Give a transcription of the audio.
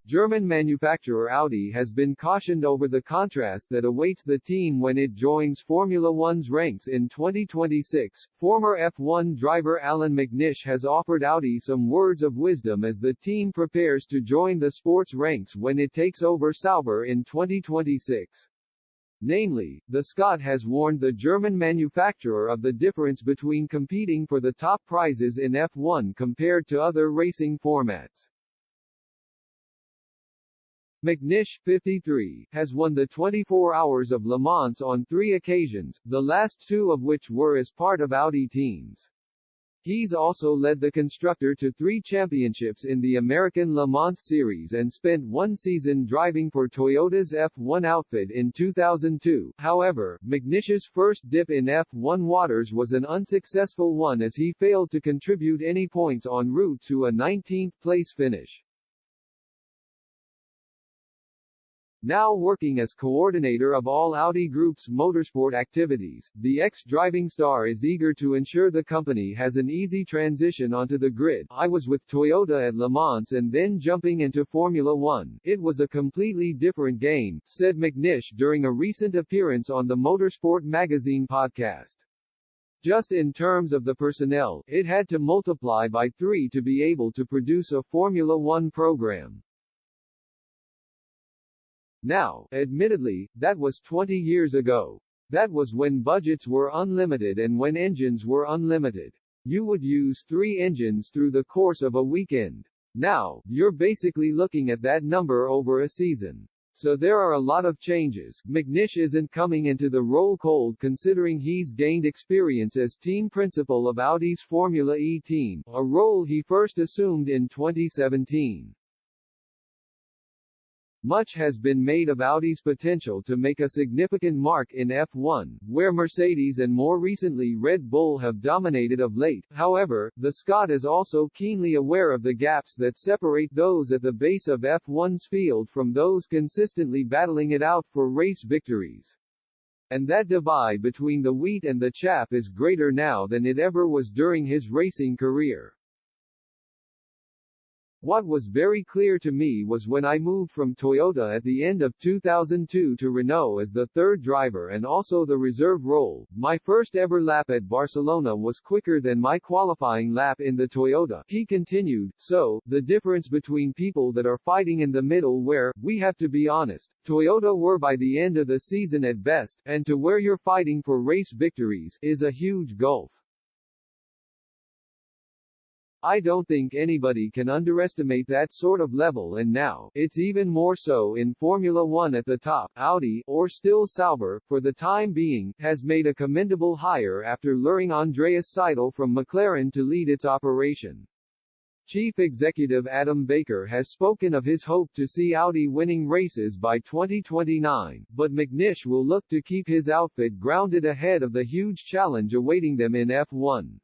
German manufacturer Audi has been cautioned over the contrast that awaits the team when it joins Formula One's ranks in 2026. Former F1 driver Alan McNish has offered Audi some words of wisdom as the team prepares to join the sports ranks when it takes over Sauber in 2026. Namely, the Scot has warned the German manufacturer of the difference between competing for the top prizes in F1 compared to other racing formats. McNish, 53, has won the 24 Hours of Le Mans on 3 occasions, the last 2 of which were as part of Audi teams. He's also led the constructor to 3 championships in the American Le Mans Series and spent 1 season driving for Toyota's F1 outfit in 2002. However, McNish's first dip in F1 waters was an unsuccessful one as he failed to contribute any points en route to a 19th place finish. Now working as coordinator of all Audi Group's motorsport activities, the ex-driving star is eager to ensure the company has an easy transition onto the grid. I was with Toyota at Le Mans and then jumping into Formula One. It was a completely different game, said McNish during a recent appearance on the Motorsport Magazine podcast. Just in terms of the personnel, it had to multiply by 3 to be able to produce a Formula One program. Now, admittedly, that was 20 years ago. That was when budgets were unlimited and when engines were unlimited. You would use 3 engines through the course of a weekend. Now, you're basically looking at that number over a season. So there are a lot of changes. McNish isn't coming into the role cold considering he's gained experience as team principal of Audi's Formula E team, a role he first assumed in 2017. Much has been made of Audi's potential to make a significant mark in F1, where Mercedes and more recently Red Bull have dominated of late. However, the Scot is also keenly aware of the gaps that separate those at the base of F1's field from those consistently battling it out for race victories. And that divide between the wheat and the chaff is greater now than it ever was during his racing career. What was very clear to me was when I moved from Toyota at the end of 2002 to Renault as the third driver and also the reserve role, my first ever lap at Barcelona was quicker than my qualifying lap in the Toyota. He continued, so, the difference between people that are fighting in the middle where, we have to be honest, Toyota were by the end of the season at best, and to where you're fighting for race victories, is a huge gulf. I don't think anybody can underestimate that sort of level, and now, it's even more so in Formula One at the top. Audi, or still Sauber, for the time being, has made a commendable hire after luring Andreas Seidl from McLaren to lead its operation. Chief Executive Adam Baker has spoken of his hope to see Audi winning races by 2029, but McNish will look to keep his outfit grounded ahead of the huge challenge awaiting them in F1.